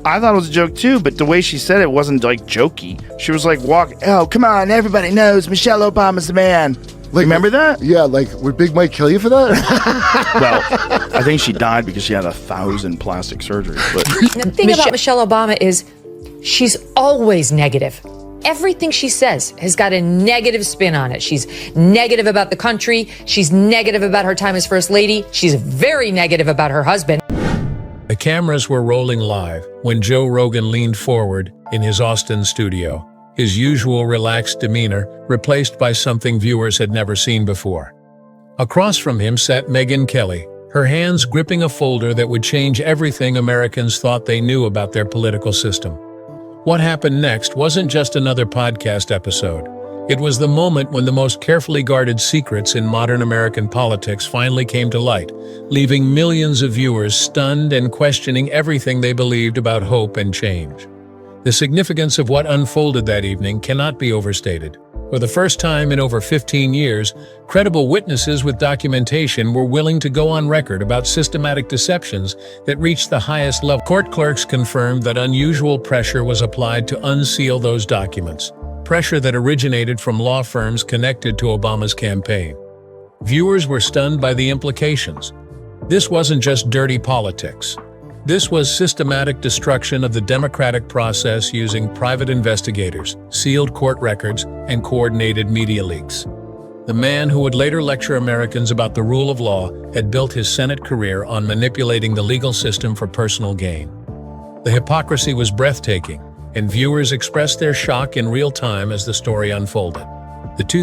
I thought it was a joke too, but the way she said it wasn't like jokey. She was like, oh, come on, everybody knows Michelle Obama's the man. Like, remember that? Yeah, like, would Big Mike kill you for that? Well, I think she died because she had 1,000 plastic surgeries. But the thing about Michelle Obama is she's always negative. Everything she says has got a negative spin on it. She's negative about the country. She's negative about her time as First Lady. She's very negative about her husband. The cameras were rolling live when Joe Rogan leaned forward in his Austin studio, his usual relaxed demeanor replaced by something viewers had never seen before. Across from him sat Megyn Kelly, her hands gripping a folder that would change everything Americans thought they knew about their political system. What happened next wasn't just another podcast episode. It was the moment when the most carefully guarded secrets in modern American politics finally came to light, leaving millions of viewers stunned and questioning everything they believed about hope and change. The significance of what unfolded that evening cannot be overstated. For the first time in over 15 years, credible witnesses with documentation were willing to go on record about systematic deceptions that reached the highest level. Court clerks confirmed that unusual pressure was applied to unseal those documents, pressure that originated from law firms connected to Obama's campaign. Viewers were stunned by the implications. This wasn't just dirty politics. This was systematic destruction of the democratic process using private investigators, sealed court records, and coordinated media leaks. The man who would later lecture Americans about the rule of law had built his Senate career on manipulating the legal system for personal gain. The hypocrisy was breathtaking, and viewers expressed their shock in real time as the story unfolded.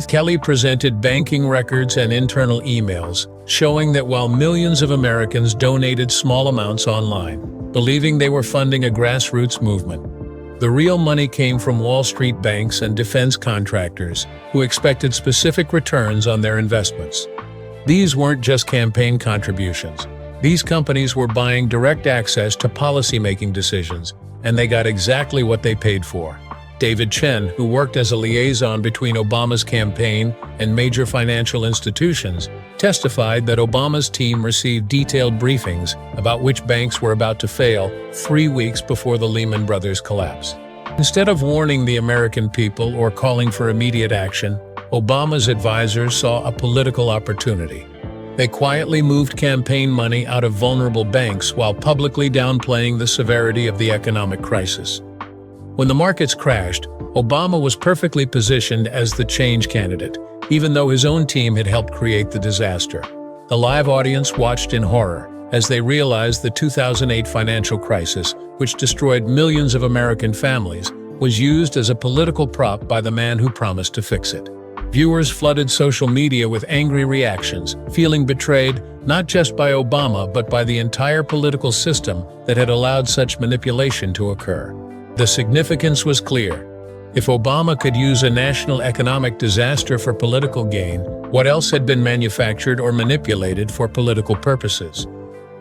Kelly presented banking records and internal emails, showing that while millions of Americans donated small amounts online, believing they were funding a grassroots movement, the real money came from Wall Street banks and defense contractors who expected specific returns on their investments. These weren't just campaign contributions. These companies were buying direct access to policymaking decisions, and they got exactly what they paid for. David Chen, who worked as a liaison between Obama's campaign and major financial institutions, testified that Obama's team received detailed briefings about which banks were about to fail 3 weeks before the Lehman Brothers collapse. Instead of warning the American people or calling for immediate action, Obama's advisors saw a political opportunity. They quietly moved campaign money out of vulnerable banks while publicly downplaying the severity of the economic crisis. When the markets crashed, Obama was perfectly positioned as the change candidate, even though his own team had helped create the disaster. The live audience watched in horror as they realized the 2008 financial crisis, which destroyed millions of American families, was used as a political prop by the man who promised to fix it. Viewers flooded social media with angry reactions, feeling betrayed not just by Obama but by the entire political system that had allowed such manipulation to occur. The significance was clear. If Obama could use a national economic disaster for political gain, what else had been manufactured or manipulated for political purposes?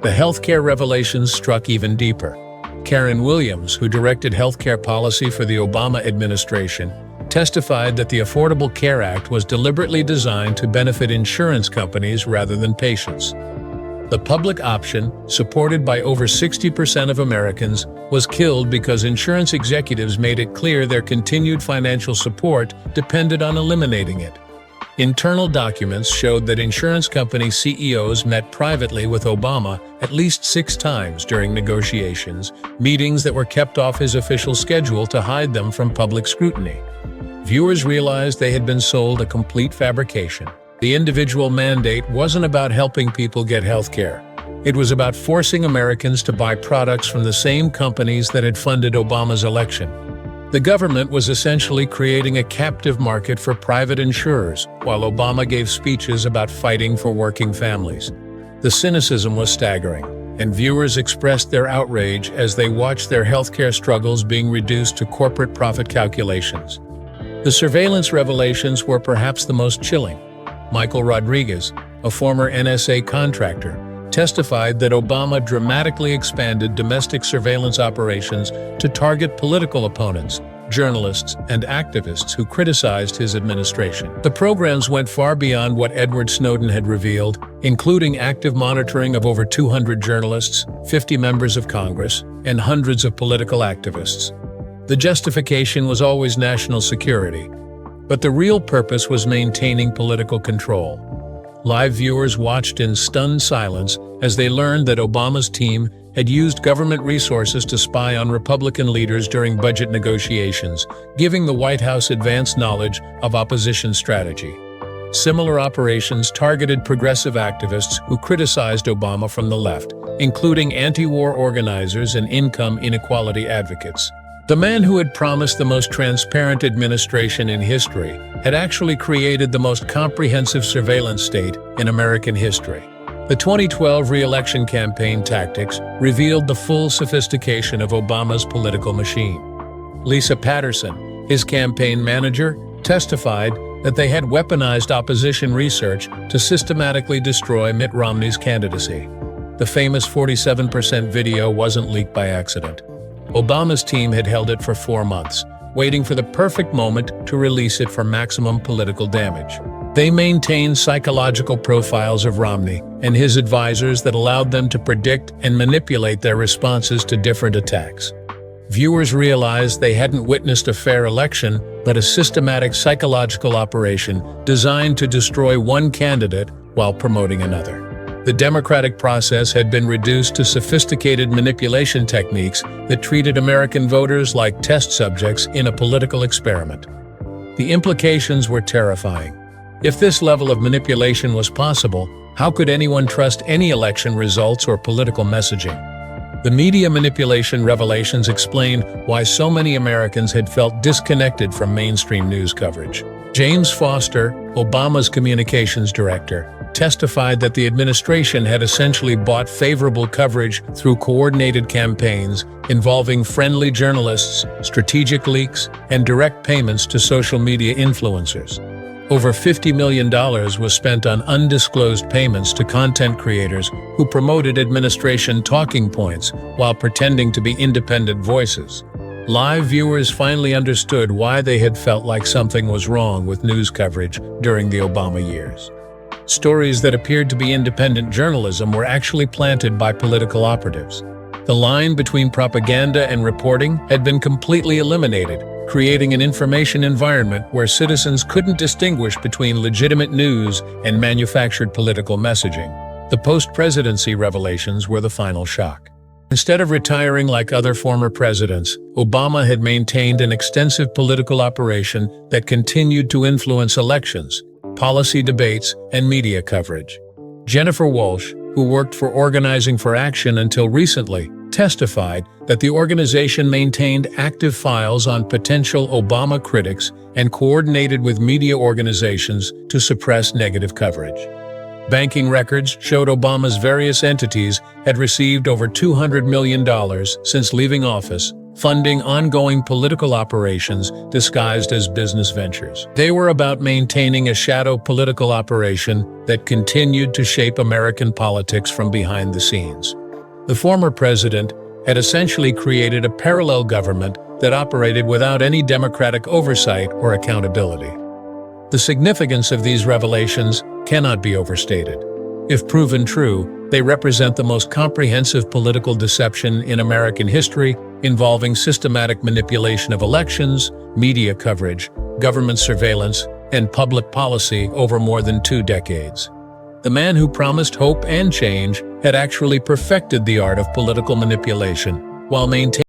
The healthcare revelations struck even deeper. Karen Williams, who directed healthcare policy for the Obama administration, testified that the Affordable Care Act was deliberately designed to benefit insurance companies rather than patients. The public option, supported by over 60% of Americans, was killed because insurance executives made it clear their continued financial support depended on eliminating it. Internal documents showed that insurance company CEOs met privately with Obama at least 6 times during negotiations, meetings that were kept off his official schedule to hide them from public scrutiny. Viewers realized they had been sold a complete fabrication. The individual mandate wasn't about helping people get health care. It was about forcing Americans to buy products from the same companies that had funded Obama's election. The government was essentially creating a captive market for private insurers, while Obama gave speeches about fighting for working families. The cynicism was staggering, and viewers expressed their outrage as they watched their healthcare struggles being reduced to corporate profit calculations. The surveillance revelations were perhaps the most chilling. Michael Rodriguez, a former NSA contractor, testified that Obama dramatically expanded domestic surveillance operations to target political opponents, journalists, and activists who criticized his administration. The programs went far beyond what Edward Snowden had revealed, including active monitoring of over 200 journalists, 50 members of Congress, and hundreds of political activists. The justification was always national security, but the real purpose was maintaining political control. Live viewers watched in stunned silence as they learned that Obama's team had used government resources to spy on Republican leaders during budget negotiations, giving the White House advanced knowledge of opposition strategy. Similar operations targeted progressive activists who criticized Obama from the left, including anti-war organizers and income inequality advocates. The man who had promised the most transparent administration in history had actually created the most comprehensive surveillance state in American history. The 2012 re-election campaign tactics revealed the full sophistication of Obama's political machine. Lisa Patterson, his campaign manager, testified that they had weaponized opposition research to systematically destroy Mitt Romney's candidacy. The famous 47% video wasn't leaked by accident. Obama's team had held it for 4 months, waiting for the perfect moment to release it for maximum political damage. They maintained psychological profiles of Romney and his advisors that allowed them to predict and manipulate their responses to different attacks. Viewers realized they hadn't witnessed a fair election, but a systematic psychological operation designed to destroy one candidate while promoting another. The democratic process had been reduced to sophisticated manipulation techniques that treated American voters like test subjects in a political experiment. The implications were terrifying. If this level of manipulation was possible, how could anyone trust any election results or political messaging? The media manipulation revelations explain why so many Americans had felt disconnected from mainstream news coverage. James Foster, Obama's communications director, testified that the administration had essentially bought favorable coverage through coordinated campaigns involving friendly journalists, strategic leaks, and direct payments to social media influencers. Over $50 million was spent on undisclosed payments to content creators who promoted administration talking points while pretending to be independent voices. Live viewers finally understood why they had felt like something was wrong with news coverage during the Obama years. Stories that appeared to be independent journalism were actually planted by political operatives. The line between propaganda and reporting had been completely eliminated, creating an information environment where citizens couldn't distinguish between legitimate news and manufactured political messaging. The post-presidency revelations were the final shock. Instead of retiring like other former presidents, Obama had maintained an extensive political operation that continued to influence elections, policy debates, and media coverage. Jennifer Walsh, who worked for Organizing for Action until recently, testified that the organization maintained active files on potential Obama critics and coordinated with media organizations to suppress negative coverage. Banking records showed Obama's various entities had received over $200 million since leaving office, funding ongoing political operations disguised as business ventures. They were about maintaining a shadow political operation that continued to shape American politics from behind the scenes. The former president had essentially created a parallel government that operated without any democratic oversight or accountability. The significance of these revelations cannot be overstated. If proven true, they represent the most comprehensive political deception in American history, involving systematic manipulation of elections, media coverage, government surveillance, and public policy over more than 2 decades. The man who promised hope and change had actually perfected the art of political manipulation while maintaining